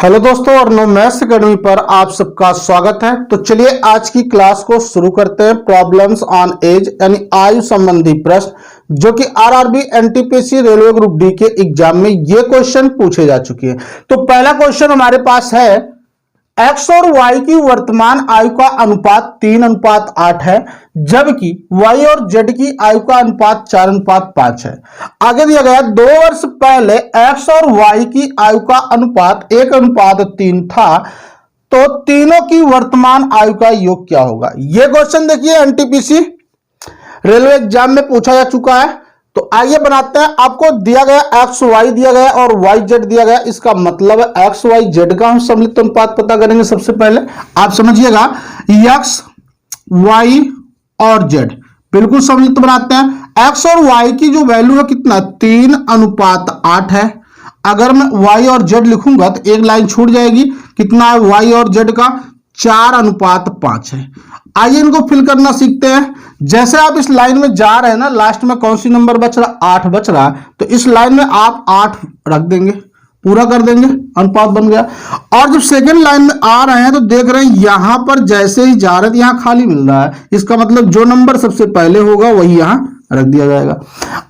Hello दोस्तों, Arnav maths academy पर आप सबका स्वागत है। तो चलिए आज की क्लास को शुरू करते हैं। प्रॉब्लम्स ऑन एज यानी आयु संबंधी प्रश्न जो कि RRB NTPC railway group D के एग्जाम में ये क्वेश्चन पूछे जा चुके हैं। तो पहला क्वेश्चन हमारे पास है, एक्स और वाई की वर्तमान आयु का अनुपात 3:8 है, जबकि वाई और जेड की आयु का अनुपात 4:5 है। आगे दिया गया 2 वर्ष पहले एक्स और वाई की आयु का अनुपात 1:3 था, तो तीनों की वर्तमान आयु का योग क्या होगा। यह क्वेश्चन देखिए एनटीपीसी रेलवे एग्जाम में पूछा जा चुका है। तो आइए बनाते हैं। आपको दिया गया एक्स वाई दिया गया और वाई जेड दिया गया, इसका मतलब है एक्स वाई जेड का हम सम्मिलित अनुपात पता करेंगे। सबसे पहले आप समझिएगा, एक्स वाई और जेड बिल्कुल सम्मिलित बनाते हैं। एक्स और वाई की जो वैल्यू है कितना, 3:8 है। अगर मैं वाई और जेड लिखूंगा तो एक लाइन छूट जाएगी, कितना है वाई और जेड का, 4:5 है। आइए इनको फिल करना सीखते हैं। जैसे आप इस लाइन में जा रहे हैं ना, लास्ट में कौन सी नंबर बच रहा, 8 बच रहा है, तो इस लाइन में आप 8 रख देंगे, पूरा कर देंगे, अनुपात बन गया। और जब सेकंड लाइन में आ रहे हैं तो देख रहे हैं यहां पर जैसे ही जा रहे हैं यहां खाली मिल रहा है, इसका मतलब जो नंबर सबसे पहले होगा वही यहां रख दिया जाएगा।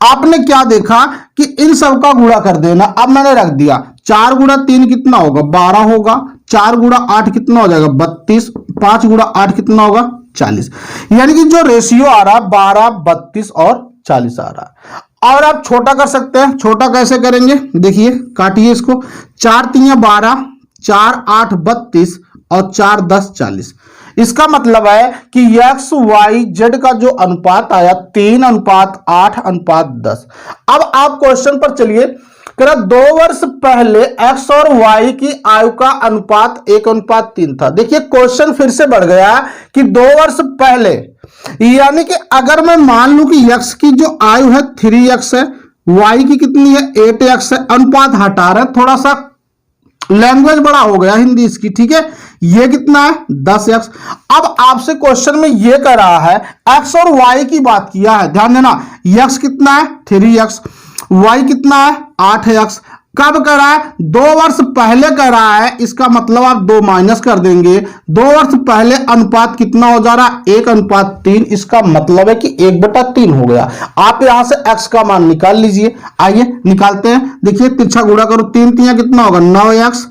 आपने क्या देखा कि इन सबका गुणा कर देना। अब मैंने रख दिया, 4 गुणा 3 कितना होगा, 12 होगा। 4 गुणा 8 कितना हो जाएगा, 32। 5 गुणा 8 कितना होगा, 40। यानी कि जो रेशियो आ रहा है 12, 32 और 40 आ रहा है। और आप छोटा कर सकते हैं। छोटा कैसे करेंगे, देखिए काटिए इसको। 4 3 12, 4 8 32 और 4 10 40। इसका मतलब है कि एक्स वाई जेड का जो अनुपात आया 3:8:10। अब आप क्वेश्चन पर चलिए। 2 वर्ष पहले एक्स और वाई की आयु का अनुपात 1:3 था। देखिए क्वेश्चन फिर से बढ़ गया कि 2 वर्ष पहले, यानी कि अगर मैं मान लूं कि एक्स की जो आयु है 3x है, वाई की कितनी है 8x है, अनुपात हटा रहे, थोड़ा सा लैंग्वेज बड़ा हो गया हिंदी इसकी, ठीक है। ये कितना है 10x। अब आपसे क्वेश्चन में ये कर रहा है, x और y की बात किया है, ध्यान देना। x कितना है 3x, y कितना है 8x। कब कर रहा है, 2 वर्ष पहले कर रहा है, इसका मतलब आप 2 माइनस कर देंगे। 2 वर्ष पहले अनुपात कितना हो जा रहा है 1:3। इसका मतलब है कि 1/3 हो गया। आप यहां से x का मान निकाल लीजिए। आइए निकालते हैं। देखिए तिरछा गुणा करो, 3 3 कितना होगा 9x,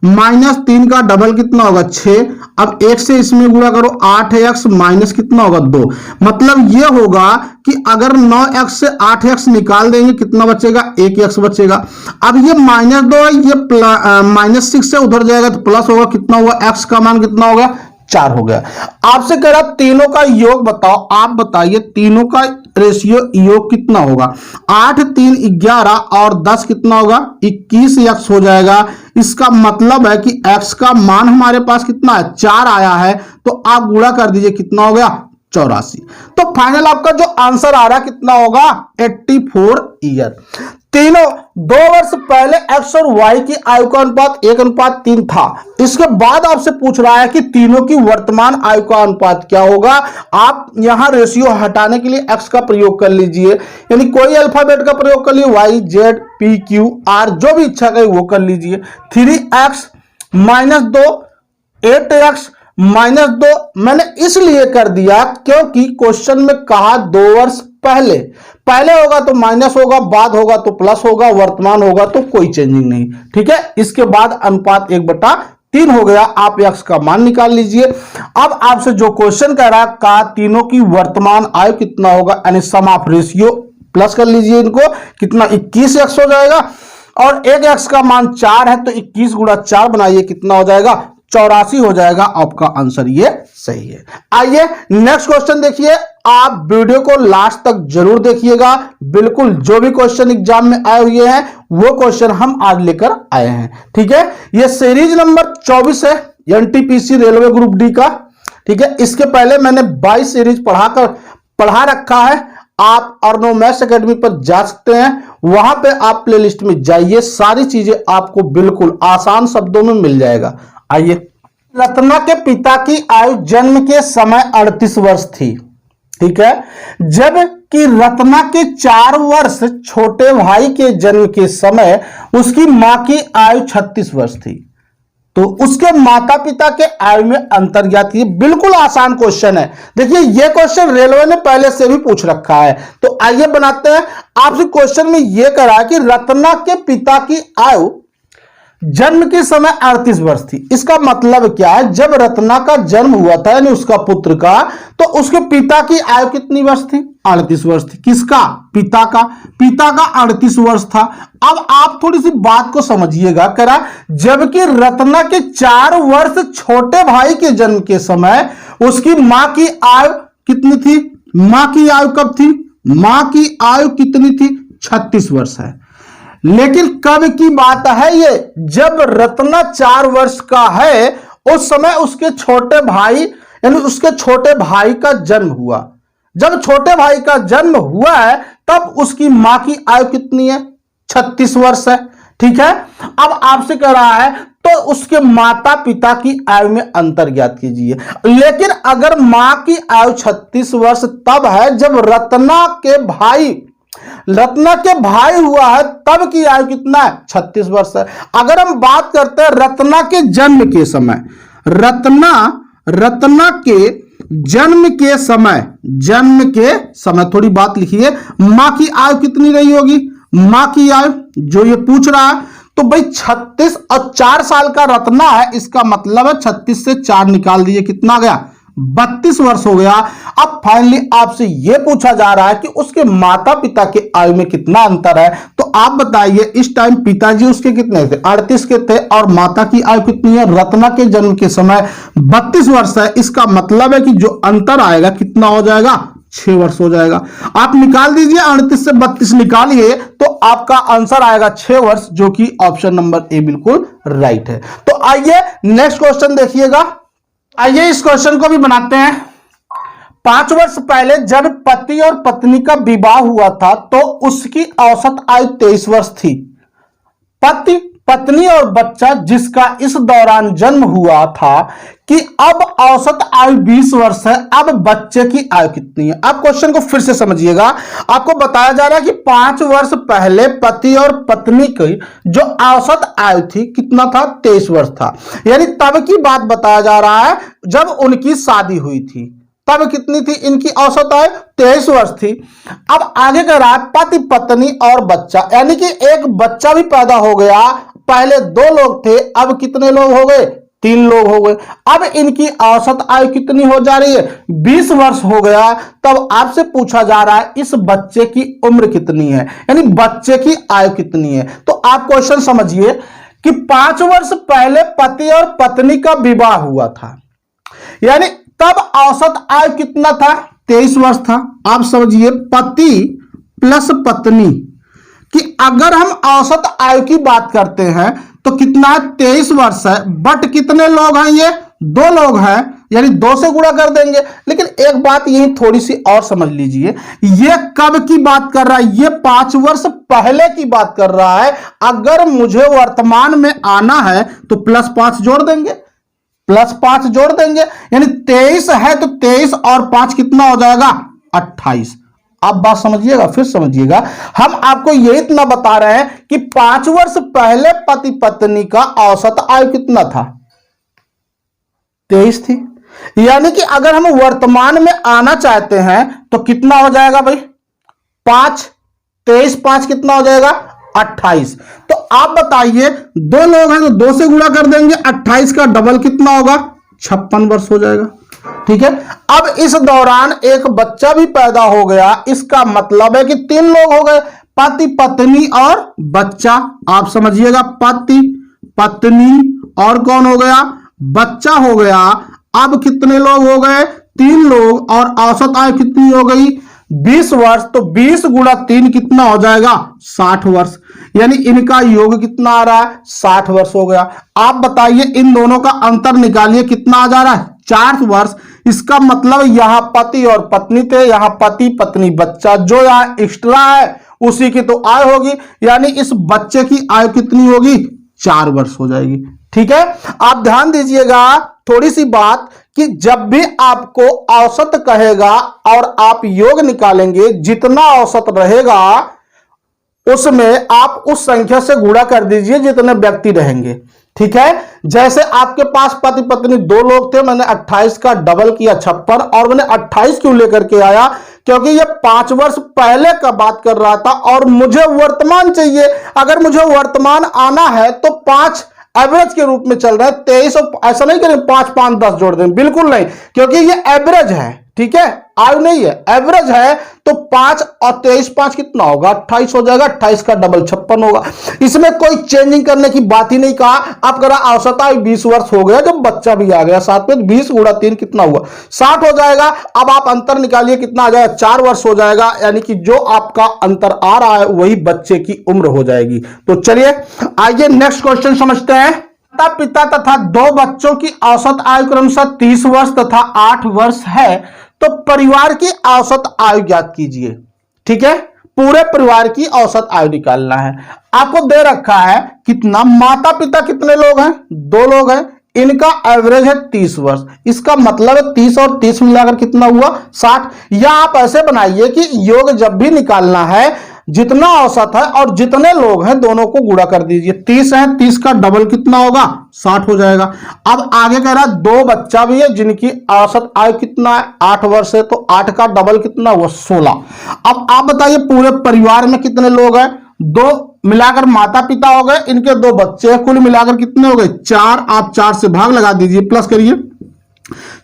माइनस 3 का डबल कितना होगा 6। अब 1 से इसमें गुणा करो, 8x माइनस कितना होगा 2। मतलब ये होगा कि अगर 9x से 8x निकाल देंगे कितना बचेगा, 1x बचेगा। अब ये -2 है, ये -6 से उधर जाएगा तो प्लस होगा, कितना हुआ, x का मान कितना होगा 4 हो गया। आपसे कह रहा तीनों का योग बताओ। आप बताइए तीनों का रेशियो योग कितना होगा। 8 3 11 और 10 कितना होगा, 21x हो जाएगा। इसका मतलब है कि x का मान हमारे पास कितना है 4 आया है, तो आप गुणा कर दीजिए, कितना हो गया 84। तो फाइनल आपका जो आंसर आ रहा है कितना होगा 84 ईयर। तीनों 2 वर्ष पहले एक्स और वाई की आयु का अनुपात 1:3 था। इसके बाद आपसे पूछ रहा है कि तीनों की वर्तमान आयु का अनुपात क्या होगा। आप यहां रेशियो हटाने के लिए एक्स का प्रयोग कर लीजिए, यानी कोई अल्फाबेट का प्रयोग कर लीजिए, Y Z P Q R, जो भी इच्छा करें वो कर लीजिए। 3x -2, 8x -2 मैंने इसलिए कर दिया क्योंकि क्वेश्चन में कहा 2 वर्ष पहले। पहले होगा तो माइनस होगा, बाद होगा तो प्लस होगा, वर्तमान होगा तो कोई चेंजिंग नहीं, ठीक है। इसके बाद अनुपात 1/3 हो गया। आप x का मान निकाल लीजिए। अब आपसे जो क्वेश्चन कह रहा है का तीनों की वर्तमान आयु कितना होगा, यानी सम ऑफ रेशियो प्लस कर लीजिए इनको, कितना 21x हो जाएगा। और एक x का मान 4 है तो 21 गुणा 4 बनाइए, कितना हो जाएगा 84 हो जाएगा। आपका आंसर ये सही है। आइए नेक्स्ट क्वेश्चन देखिए। आप वीडियो को लास्ट तक जरूर देखिएगा। बिल्कुल जो भी क्वेश्चन एग्जाम में आए हुए हैं वो क्वेश्चन हम आज लेकर आए हैं, ठीक है। ये सीरीज नंबर 24 है एनटीपीसी रेलवे ग्रुप डी का, ठीक है। इसके पहले मैंने 22 सीरीज पढ़ा रखा है। आप अर्णव मैथ्स एकेडमी पर जा सकते हैं, वहां पे आप प्लेलिस्ट में जाइए, सारी चीजें आपको बिल्कुल आसान शब्दों में मिल जाएगा। आइए, रत्ना के पिता की आयु जन्म के समय 38 वर्ष थी, ठीक है, जबकि रत्ना के 4 वर्ष छोटे भाई के जन्म के समय उसकी मां की आयु 36 वर्ष थी। तो उसके माता पिता के आयु में अंतर ज्ञात कीजिए। बिल्कुल आसान क्वेश्चन है। देखिए ये क्वेश्चन रेलवे ने पहले से भी पूछ रखा है, तो आइए बनाते हैं। आपसे क्वेश्चन में यह करा कि रत्ना के पिता की आयु जन्म के समय 38 वर्ष थी। इसका मतलब क्या है, जब रत्ना का जन्म हुआ था यानी उसका पुत्र का, तो उसके पिता की आयु कितनी वर्ष थी? 38 वर्ष थी। किसका? पिता का। पिता का 38 वर्ष था। अब आप थोड़ी सी बात को समझिएगा करा, जबकि रत्ना के 4 वर्ष छोटे भाई के जन्म के समय उसकी मां की आयु कितनी थी? मां की आयु कब थी? मां की आयु कितनी थी? 36 वर्ष है। लेकिन कब की बात है ये? जब रत्ना 4 वर्ष का है, उस समय उसके छोटे भाई यानी उसके छोटे भाई का जन्म हुआ। जब छोटे भाई का जन्म हुआ है तब उसकी मां की आयु कितनी है? 36 वर्ष है। ठीक है। अब आपसे कह रहा है तो उसके माता पिता की आयु में अंतर ज्ञात कीजिए। लेकिन अगर मां की आयु 36 वर्ष तब है जब रत्ना के भाई हुआ है, तब की आयु कितना है? 36 वर्ष है। अगर हम बात करते हैं रत्ना के जन्म के समय, रत्ना के जन्म के समय थोड़ी बात लिखिए, मां की आयु कितनी रही होगी? मां की आयु जो ये पूछ रहा है, तो भाई 36 और 4 साल का रत्ना है, इसका मतलब है 36 से 4 निकाल दीजिए, कितना गया? 32 वर्ष हो गया। अब फाइनली आपसे यह पूछा जा रहा है कि उसके माता पिता के आयु में कितना अंतर है। तो आप बताइए, इस टाइम पिताजी उसके कितने थे? 38 के थे, और माता की आयु कितनी है? रत्ना के जन्म के समय 32 वर्ष है। इसका मतलब है कि जो अंतर आएगा कितना हो जाएगा? 6 वर्ष हो जाएगा। आप निकाल दीजिए, 38 से 32 निकालिए तो आपका आंसर आएगा 6 वर्ष, जो कि ऑप्शन नंबर ए बिल्कुल राइट है। तो आइए नेक्स्ट क्वेश्चन देखिएगा। आइए इस क्वेश्चन को भी बनाते हैं। 5 वर्ष पहले जब पति और पत्नी का विवाह हुआ था तो उसकी औसत आयु 23 वर्ष थी। पति, पत्नी और बच्चा जिसका इस दौरान जन्म हुआ था कि अब औसत आयु 20 वर्ष है। अब बच्चे की आयु कितनी है? आप क्वेश्चन को फिर से समझिएगा। आपको बताया जा रहा है कि 5 वर्ष पहले पति और पत्नी की जो औसत आयु थी कितना था? 23 वर्ष था। यानी तब की बात बताया जा रहा है जब उनकी शादी हुई थी, तब कितनी थी इनकी औसत आयु? 23 वर्ष थी। अब आगे कह रहा है पति, पत्नी और बच्चा, यानी कि एक बच्चा भी पैदा हो गया। पहले 2 लोग थे, अब कितने लोग हो गए? 3 लोग हो गए। अब इनकी औसत आयु कितनी हो जा रही है? 20 वर्ष हो गया। तब आपसे पूछा जा रहा है इस बच्चे की उम्र कितनी है, यानी बच्चे की आयु कितनी है। तो आप क्वेश्चन समझिए कि 5 वर्ष पहले पति और पत्नी का विवाह हुआ था, यानी तब औसत आयु कितना था? 23 वर्ष था। आप समझिए पति प्लस पत्नी कि अगर हम औसत आयु की बात करते हैं तो कितना है? 23 वर्ष है। बट कितने लोग हैं? ये 2 लोग हैं, यानी 2 से गुणा कर देंगे। लेकिन एक बात यही थोड़ी सी और समझ लीजिए, ये कब की बात कर रहा है? ये 5 वर्ष पहले की बात कर रहा है। अगर मुझे वर्तमान में आना है तो +5 जोड़ देंगे, +5 जोड़ देंगे, यानी 23 है तो 23 और 5 कितना हो जाएगा? 28। आप बात समझिएगा, फिर समझिएगा। हम आपको ये इतना बता रहे हैं कि 5 वर्ष पहले पति पत्नी का औसत आयु कितना था? 23 थी। यानी कि अगर हम वर्तमान में आना चाहते हैं तो कितना हो जाएगा भाई? 5, 23, 5 कितना हो जाएगा? 28। तो आप बताइए, 2 लोग हैं तो 2 से गुणा कर देंगे, 28 का डबल कितना होगा? 56 वर्ष हो जाएगा। ठीक है। अब इस दौरान एक बच्चा भी पैदा हो गया, इसका मतलब है कि 3 लोग हो गए, पति, पत्नी और बच्चा। आप समझिएगा, पति, पत्नी और कौन हो गया? बच्चा हो गया। अब कितने लोग हो गए? 3 लोग, और औसत आयु कितनी हो गई? 20 वर्ष। तो 20 गुणा 3 कितना हो जाएगा? 60 वर्ष। यानी इनका योग कितना आ रहा है? 60 वर्ष हो गया। आप बताइए, इन दोनों का अंतर निकालिए, कितना आ जा रहा है? 4 वर्ष। इसका मतलब यहां पति और पत्नी थे, यहां पति, पत्नी, बच्चा, जो यहां एक्स्ट्रा है उसी की तो आयु होगी, यानी इस बच्चे की आयु कितनी होगी? 4 वर्ष हो जाएगी। ठीक है। आप ध्यान दीजिएगा थोड़ी सी बात कि जब भी आपको औसत कहेगा और आप योग निकालेंगे, जितना औसत रहेगा उसमें आप उस संख्या से गुणा कर दीजिए जितने व्यक्ति रहेंगे। ठीक है। जैसे आपके पास पति पत्नी दो लोग थे, मैंने 28 का डबल किया 56, और मैंने 28 क्यों लेकर के आया, क्योंकि ये 5 वर्ष पहले का बात कर रहा था और मुझे वर्तमान चाहिए। अगर मुझे वर्तमान आना है तो 5 एवरेज के रूप में चल रहा है, 23, ऐसा नहीं करें 5 5 10 जोड़ दें, बिल्कुल नहीं, क्योंकि ये एवरेज है, ठीक है, आयु नहीं है, एवरेज है। तो 5 और 23 5 कितना होगा, 28 हो जाएगा, 28 का डबल 56 होगा। इसमें कोई चेंजिंग करने की बात ही नहीं कहा। आप करा औसत आयु 20 वर्ष हो गया, जब बच्चा भी आ गया साथ में, 20 गुणा 3 कितना हुआ, 60 हो जाएगा। अब आप अंतर निकालिए, कितना आ जाएगा, 4 वर्ष हो जाएगा, यानी कि जो आपका अंतर आ रहा है वही बच्चे की उम्र हो जाएगी। तो चलिए आइए नेक्स्ट क्वेश्चन समझते हैं। माता पिता तथा 2 बच्चों की औसत आयु क्रमशः 30 वर्ष तथा 8 वर्ष है, तो परिवार की औसत आयु ज्ञात कीजिए। ठीक है, पूरे परिवार की औसत आयु निकालना है। आपको दे रखा है कितना, माता पिता कितने लोग हैं, 2 लोग हैं, इनका एवरेज है 30 वर्ष, इसका मतलब है 30 और 30 मिलाकर कितना हुआ, 60। या आप ऐसे बनाइए कि योग जब भी निकालना है, जितना औसत है और जितने लोग हैं दोनों को गुणा कर दीजिए। 30 है, 30 का डबल कितना होगा, 60 हो जाएगा। अब आगे कह रहा है 2 बच्चा भी है जिनकी औसत आयु कितना है, 8 वर्ष है, तो 8 का डबल कितना हुआ, 16। अब आप बताइए पूरे परिवार में कितने लोग हैं, 2 मिलाकर माता पिता हो गए, इनके 2 बच्चे हैं, कुल मिलाकर कितने हो गए, 4। आप 4 से भाग लगा दीजिए, प्लस करिए,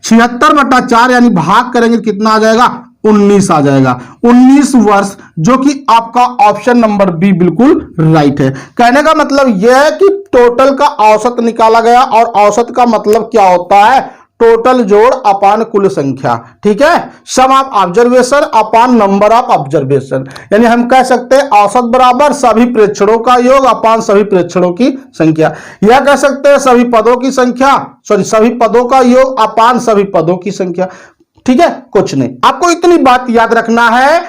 76/4 यानी भाग करेंगे कितना आ जाएगा, 19 आ जाएगा। 19 वर्ष, जो कि आपका ऑप्शन नंबर बी बिल्कुल राइट है। कहने का मतलब यह है कि टोटल का औसत निकाला गया, और औसत का मतलब क्या होता है, टोटल जोड़ अपान कुल संख्या। ठीक है, sum of observation upon number of observation, यानी हम कह सकते हैं औसत बराबर सभी प्रेक्षणों का योग अपान सभी प्रेक्षणों की संख्या। यह कह सकते हैं सभी पदों की संख्या, सभी पदों का योग अपान सभी पदों की संख्या। ठीक है, कुछ नहीं, आपको इतनी बात याद रखना है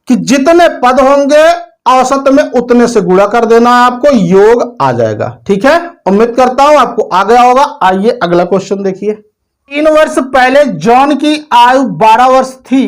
कि जितने पद होंगे औसत में उतने से गुणा कर देना है, आपको योग आ जाएगा। ठीक है, उम्मीद करता हूं आपको आ गया होगा। आइए अगला क्वेश्चन देखिए। 3 वर्ष पहले जॉन की आयु 12 वर्ष थी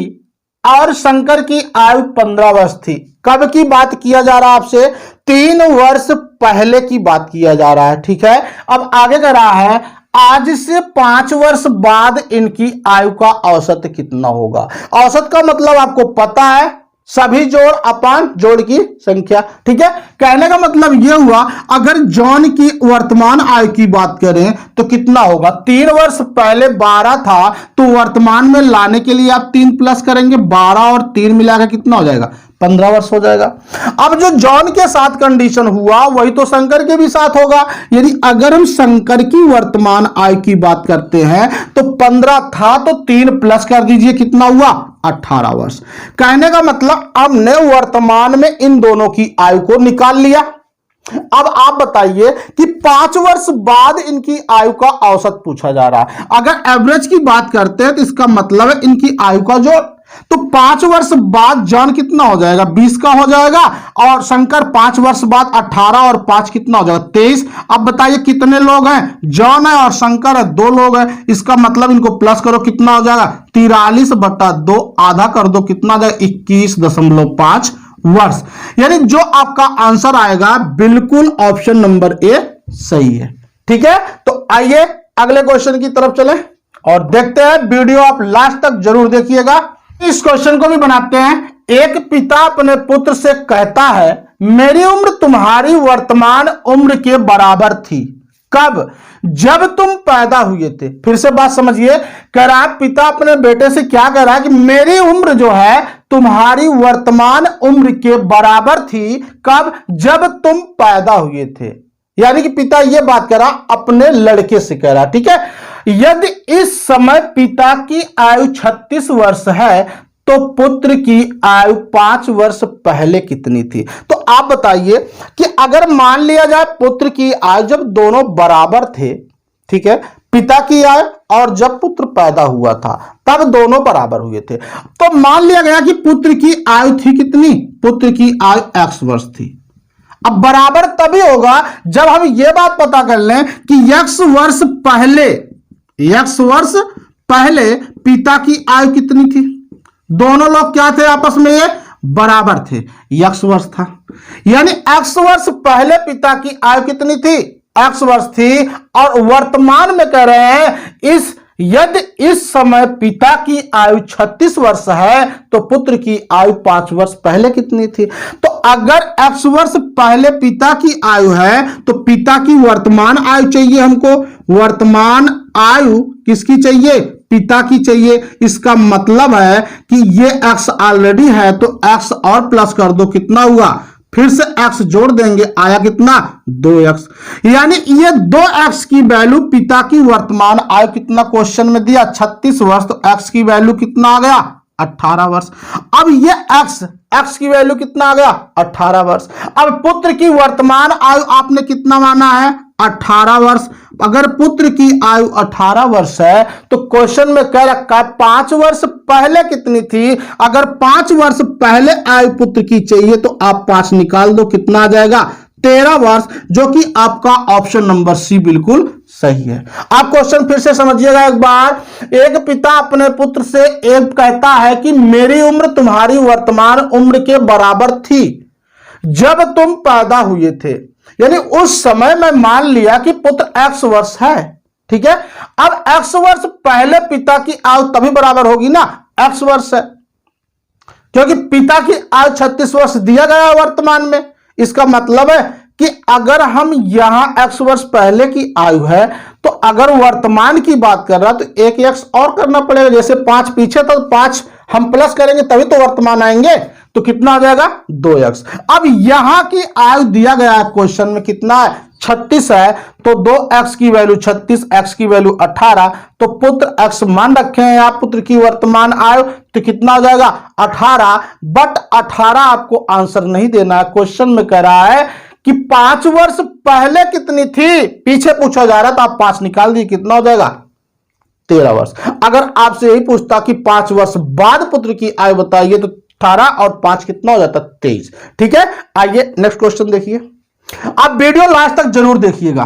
और शंकर की आयु 15 वर्ष थी। कब की बात किया जा रहा है आपसे, 3 वर्ष पहले की बात किया जा रहा है। ठीक है, अब आगे कर रहा है आज से 5 वर्ष बाद इनकी आयु का औसत कितना होगा। औसत का मतलब आपको पता है, सभी जोड़ अपान जोड़ की संख्या। ठीक है, कहने का मतलब यह हुआ अगर जॉन की वर्तमान आयु की बात करें तो कितना होगा, 3 वर्ष पहले 12 था, तो वर्तमान में लाने के लिए आप 3 प्लस करेंगे, 12 और 3 मिलाकर कितना हो जाएगा, 15 वर्ष हो जाएगा। अब जो जॉन के साथ कंडीशन हुआ वही तो शंकर के भी साथ होगा। यदि अगर हम शंकर की वर्तमान आयु की बात करते हैं तो 15 था, तो 3 प्लस कर दीजिए, कितना हुआ, 18 वर्ष। कहने का मतलब हमने वर्तमान में इन दोनों की आयु को निकाल लिया। अब आप बताइए कि 5 वर्ष बाद इनकी आयु का औसत पूछा जा रहा है। अगर एवरेज की बात करते हैं तो इसका मतलब है इनकी आयु का जोड़। तो 5 वर्ष बाद जॉन कितना हो जाएगा, 20 का हो जाएगा, और शंकर 5 वर्ष बाद 18 और 5 कितना हो जाएगा, 23। अब बताइए कितने लोग हैं, जॉन है और शंकर है, 2 लोग हैं, इसका मतलब इनको प्लस करो, कितना हो जाएगा, 43/2, आधा कर दो, कितना आ जाएगा, 21.5 वर्ष। यानी जो आपका आंसर आएगा बिल्कुल ऑप्शन नंबर ए सही है। ठीक है, तो आइए अगले क्वेश्चन की तरफ चलें और देखते हैं। वीडियो आप लास्ट तक जरूर देखिएगा। इस क्वेश्चन को भी बनाते हैं। एक पिता अपने पुत्र से कहता है, मेरी उम्र तुम्हारी वर्तमान उम्र के बराबर थी। कब, जब तुम पैदा हुए थे। फिर से बात समझिए, कह रहा है पिता अपने बेटे से क्या कह रहा है कि मेरी उम्र जो है तुम्हारी वर्तमान उम्र के बराबर थी। कब, जब तुम पैदा हुए थे। यानी कि पिता यह बात कह रहा अपने लड़के से कह रहा। ठीक है, यदि इस समय पिता की आयु 36 वर्ष है तो पुत्र की आयु 5 वर्ष पहले कितनी थी। तो आप बताइए कि अगर मान लिया जाए पुत्र की आयु जब दोनों बराबर थे, ठीक है, पिता की आयु और जब पुत्र पैदा हुआ था तब दोनों बराबर हुए थे, तो मान लिया गया कि पुत्र की आयु थी कितनी, पुत्र की आयु x वर्ष थी। अब बराबर तभी होगा जब हम यह बात पता कर लें कि x वर्ष पहले पिता की आयु कितनी थी। दोनों लोग क्या थे आपस में, ये बराबर थे, x वर्ष था। यानी x वर्ष पहले पिता की आयु कितनी थी, x वर्ष थी, और वर्तमान में कह रहे हैं यदि इस समय पिता की आयु 36 वर्ष है तो पुत्र की आयु 5 वर्ष पहले कितनी थी। तो अगर x वर्ष पहले पिता की आयु है तो पिता की वर्तमान आयु चाहिए हमको, वर्तमान आयु किसकी चाहिए, पिता की चाहिए। इसका मतलब है कि ये x ऑलरेडी है तो x और प्लस कर दो, कितना हुआ, फिर से x जोड़ देंगे, आया कितना 2x, यानी ये 2x की वैल्यू पिता की वर्तमान आयु कितना क्वेश्चन में दिया 36 वर्ष, तो x की वैल्यू कितना आ गया 18 वर्ष। अब ये x की वैल्यू कितना आ गया 18 वर्ष। अब पुत्र की वर्तमान आयु आपने कितना माना है 18 वर्ष। अगर पुत्र की आयु 18 वर्ष है तो क्वेश्चन में कह रखा है 5 वर्ष पहले कितनी थी। अगर 5 वर्ष पहले आयु पुत्र की चाहिए तो आप 5 निकाल दो, कितना आ जाएगा 13 वर्ष, जो कि आपका ऑप्शन नंबर सी बिल्कुल सही है। आप क्वेश्चन फिर से समझिएगा एक बार। एक पिता अपने पुत्र से एक कहता है कि मेरी उम्र तुम्हारी वर्तमान उम्र के बराबर थी जब तुम पैदा हुए थे, यानी उस समय मैं मान लिया कि पुत्र x वर्ष है, ठीक है। अब x वर्ष पहले पिता की आयु तभी बराबर होगी ना, x वर्ष है, क्योंकि पिता की आयु 36 वर्ष दिया गया है वर्तमान में। इसका मतलब है कि अगर हम यहां x वर्ष पहले की आयु है तो अगर वर्तमान की बात कर रहा तो एक x और करना पड़ेगा, जैसे 5 पीछे तो 5 हम प्लस करेंगे तभी तो वर्तमान आएंगे, तो कितना आ जाएगा 2x। अब यहां की आयु दिया गया है क्वेश्चन में कितना है 36 है, तो 2x की वैल्यू 36, x की वैल्यू 18, तो पुत्र x मान रखे हैं आप पुत्र की वर्तमान आयु, तो कितना हो जाएगा 18। बट 18 आपको आंसर नहीं देना है, क्वेश्चन में कह रहा है कि 5 वर्ष पहले कितनी थी, पीछे पूछा जा रहा था, आप 5 निकाल दिए, कितना हो जाएगा 13 वर्ष। अगर आपसे यही पूछता कि 5 वर्ष बाद पुत्र की आयु बताइए तो 18 और 5 कितना हो जाता 23। ठीक है, आइए नेक्स्ट क्वेश्चन देखिए। आप वीडियो लास्ट तक जरूर देखिएगा।